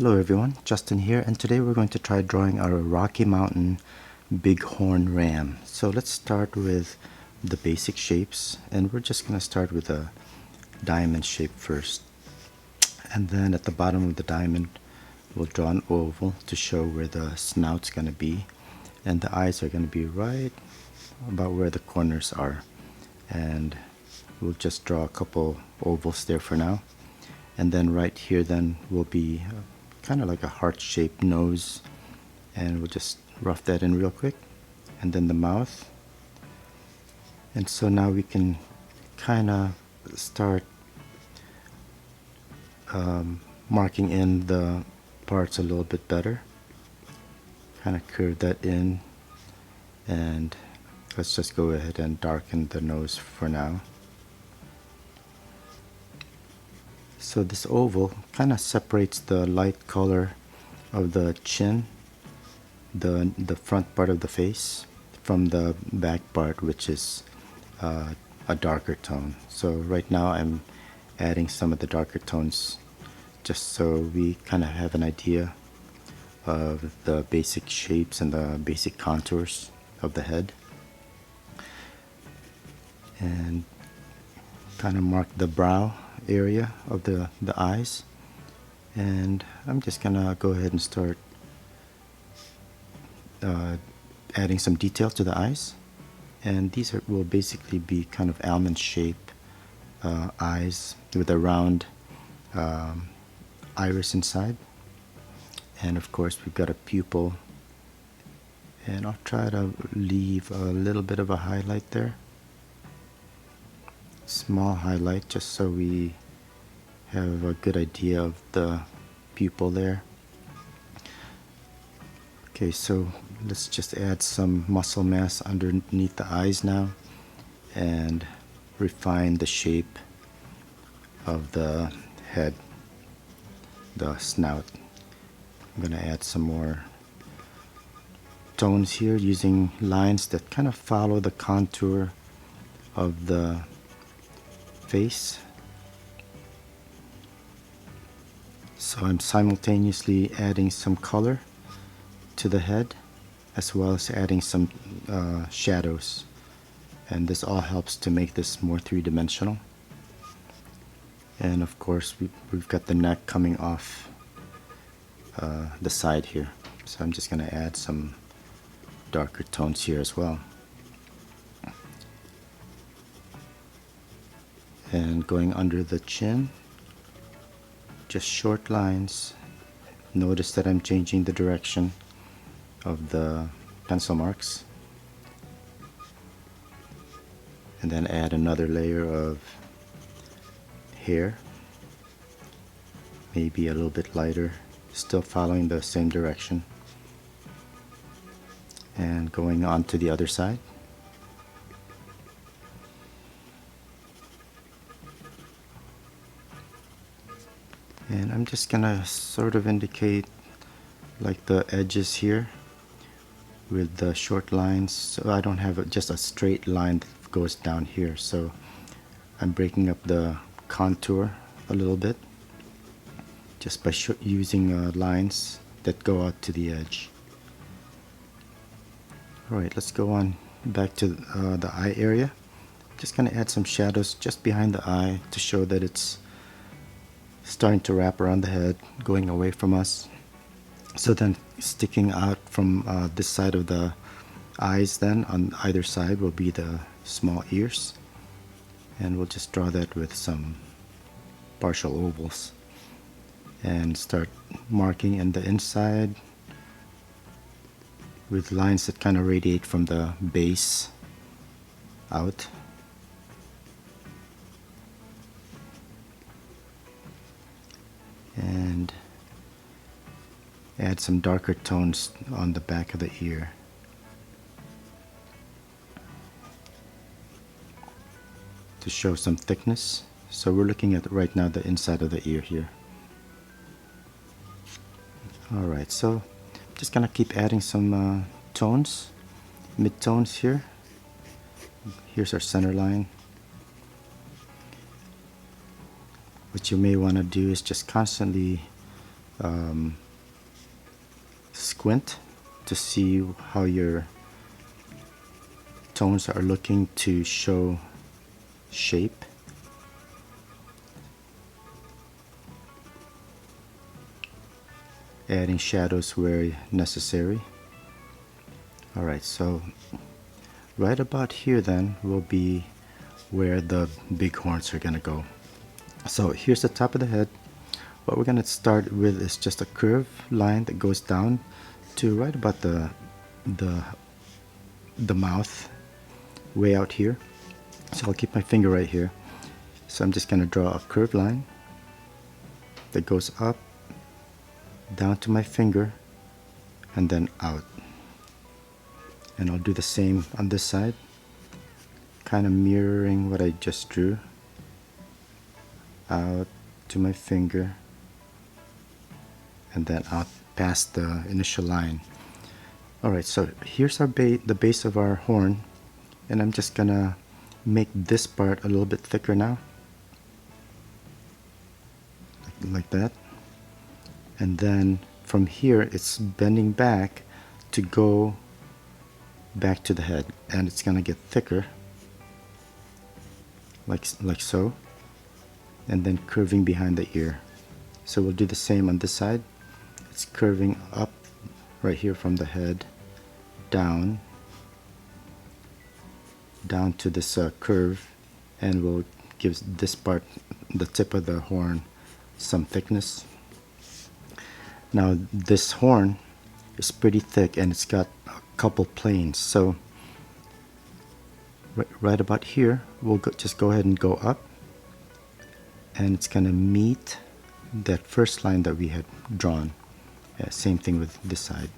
Hello everyone, Justin here, and today we're going to try drawing our Rocky Mountain bighorn ram. So let's start with the basic shapes, and we're just going to start with a diamond shape first. And then at the bottom of the diamond, we'll draw an oval to show where the snout's going to be, and the eyes are going to be right about where the corners are. And we'll just draw a couple ovals there for now. And then right here then will be kind of like a heart-shaped nose, and we'll just rough that in real quick. And then the mouth. And so now we can kind of start marking in the parts a little bit better. Kind of curve that in, and let's just go ahead and darken the nose for now. So this oval kind of separates the light color of the chin, the front part of the face, from the back part, which is a darker tone. So right now I'm adding some of the darker tones just so we kind of have an idea of the basic shapes and the basic contours of the head. And kind of mark the brow area of the eyes, and I'm just gonna go ahead and start adding some detail to the eyes. And these will basically be kind of almond shape eyes with a round iris inside, and of course we've got a pupil, and I'll try to leave a little bit of a highlight there, small highlight, just so we have a good idea of the pupil there. Okay, so let's just add some muscle mass underneath the eyes now and refine the shape of the head, the snout. I'm going to add some more tones here using lines that kind of follow the contour of the face. So I'm simultaneously adding some color to the head as well as adding some shadows, and this all helps to make this more three-dimensional. And of course we've got the neck coming off the side here, so I'm just going to add some darker tones here as well. And going under the chin, just short lines. Notice that I'm changing the direction of the pencil marks, and then add another layer of hair, maybe a little bit lighter, still following the same direction, and going on to the other side. And I'm just gonna sort of indicate like the edges here with the short lines, so I don't have just a straight line that goes down here. So I'm breaking up the contour a little bit just by using lines that go out to the edge. Alright, let's go on back to the eye area. Just gonna add some shadows just behind the eye to show that it's starting to wrap around the head, going away from us. So then sticking out from this side of the eyes, then on either side will be the small ears, and we'll just draw that with some partial ovals and start marking in the inside with lines that kind of radiate from the base out. And add some darker tones on the back of the ear. To show some thickness. So we're looking at right now the inside of the ear here. Alright, so I'm just gonna keep adding some tones, mid-tones here. Here's our center line. What you may want to do is just constantly squint to see how your tones are looking to show shape. Adding shadows where necessary. Alright, so right about here then will be where the bighorns are gonna go. So here's the top of the head. What we're gonna start with is just a curved line that goes down to right about the mouth, way out here. So I'll keep my finger right here. So I'm just gonna draw a curved line that goes up, down to my finger, and then out. And I'll do the same on this side, kind of mirroring what I just drew. Out to my finger, and then out past the initial line. Alright, so here's our the base of our horn, and I'm just gonna make this part a little bit thicker now, like that. And then from here it's bending back to go back to the head, and it's gonna get thicker, like so, and then curving behind the ear. So we'll do the same on this side. It's curving up right here from the head, down to this curve, and we'll give this part, the tip of the horn, some thickness. Now this horn is pretty thick and it's got a couple planes, so right about here we'll just go ahead and go up, and it's gonna meet that first line that we had drawn. Same thing with this side,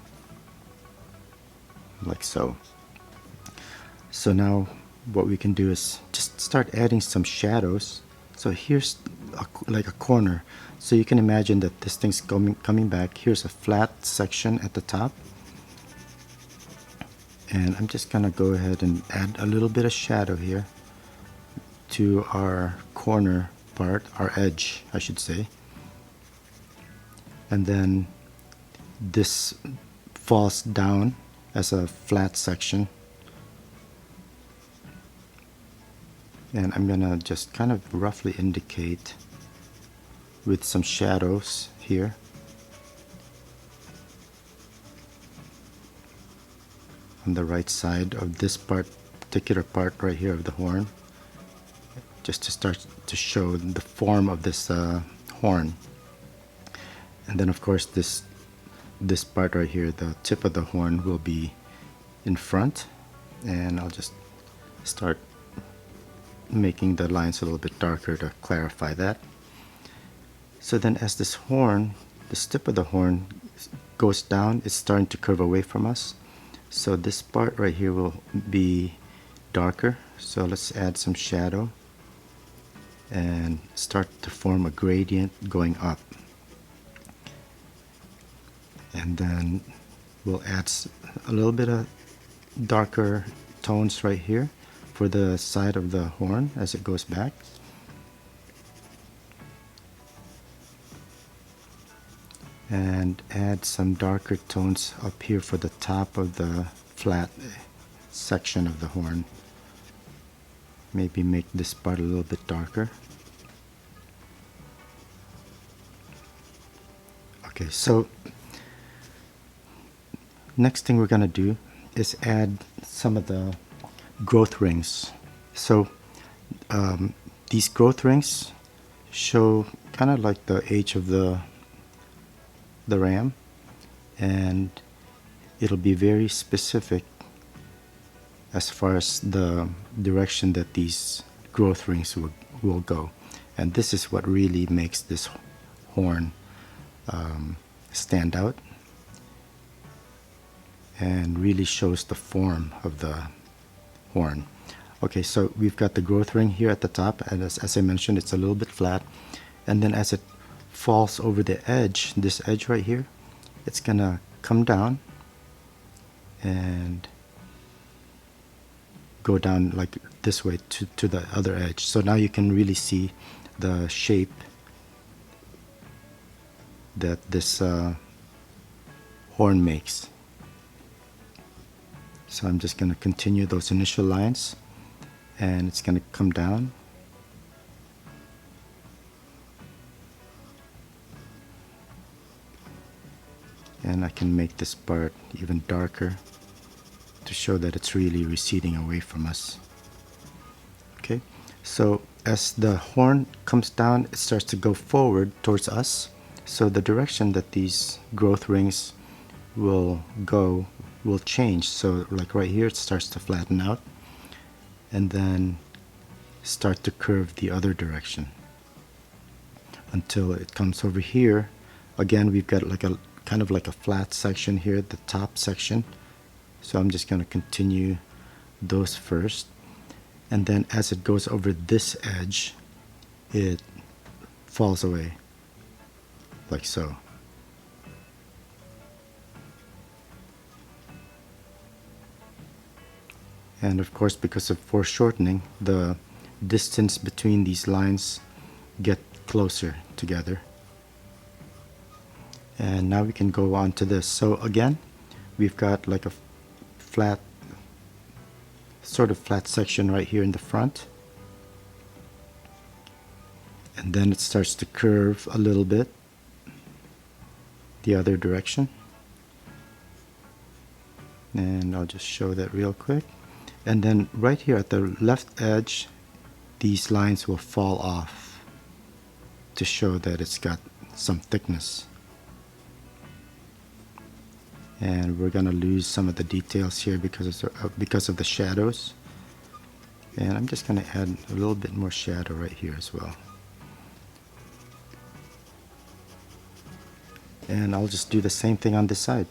like so. So now what we can do is just start adding some shadows. So here's like a corner, so you can imagine that this thing's coming back. Here's a flat section at the top, and I'm just gonna go ahead and add a little bit of shadow here to our corner part, our edge I should say. And then this falls down as a flat section, and I'm gonna just kind of roughly indicate with some shadows here. On the right side of this particular part right here of the horn, just to start to show the form of this horn. And then of course this part right here, the tip of the horn, will be in front, and I'll just start making the lines a little bit darker to clarify that. So then as this horn, the tip of the horn goes down, it's starting to curve away from us. So this part right here will be darker. So let's add some shadow and start to form a gradient going up. And then we'll add a little bit of darker tones right here for the side of the horn as it goes back. And add some darker tones up here for the top of the flat section of the horn. Maybe make this part a little bit darker. Okay, so next thing we're going to do is add some of the growth rings. So these growth rings show kind of like the age of the ram, and it'll be very specific as far as the direction that these growth rings will go. And this is what really makes this horn stand out and really shows the form of the horn. Okay, so we've got the growth ring here at the top, and as I mentioned, it's a little bit flat, and then as it falls over the edge, this edge right here, it's gonna come down and go down like this way to the other edge. So now you can really see the shape that this horn makes. So I'm just going to continue those initial lines, and it's going to come down. And I can make this part even darker to show that it's really receding away from us. Okay, so as the horn comes down, it starts to go forward towards us. So the direction that these growth rings will go will change. So like right here, it starts to flatten out and then start to curve the other direction until it comes over here. Again, we've got like a kind of like a flat section here, the top section. So I'm just going to continue those first. And then as it goes over this edge, it falls away, like so. And of course, because of foreshortening, the distance between these lines get closer together. And now we can go on to this. So again, we've got like a flat, sort of flat section right here in the front. And then it starts to curve a little bit the other direction. And I'll just show that real quick. And then right here at the left edge, these lines will fall off to show that it's got some thickness. And we're gonna lose some of the details here because of the shadows. And I'm just gonna add a little bit more shadow right here as well. And I'll just do the same thing on this side.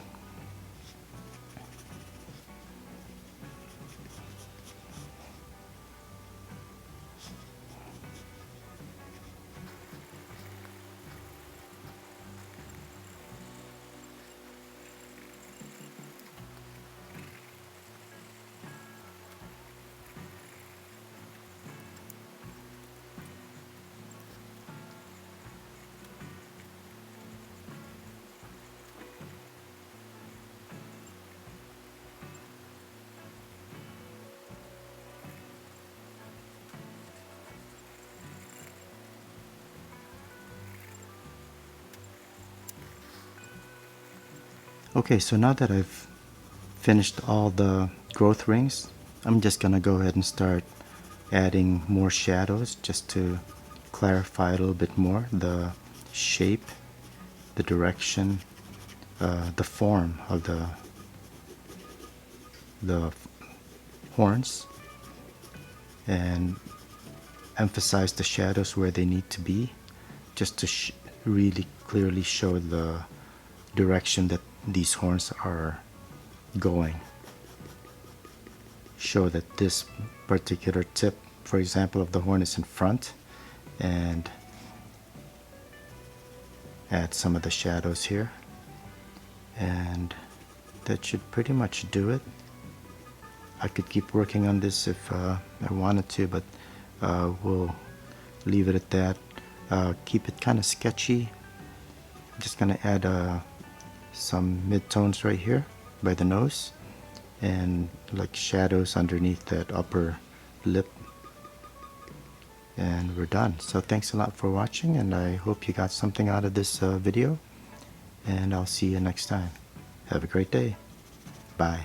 Okay, so now that I've finished all the growth rings, I'm just gonna go ahead and start adding more shadows just to clarify a little bit more the shape, the direction, the form of the horns, and emphasize the shadows where they need to be, just to really clearly show the direction that these horns are going. Show that this particular tip, for example, of the horn is in front, and add some of the shadows here, and that should pretty much do it. I could keep working on this if I wanted to, but we'll leave it at that. Keep it kind of sketchy. I'm just gonna add some mid-tones right here by the nose, and like shadows underneath that upper lip, and we're done. So thanks a lot for watching, and I hope you got something out of this video, and I'll see you next time. Have a great day. Bye.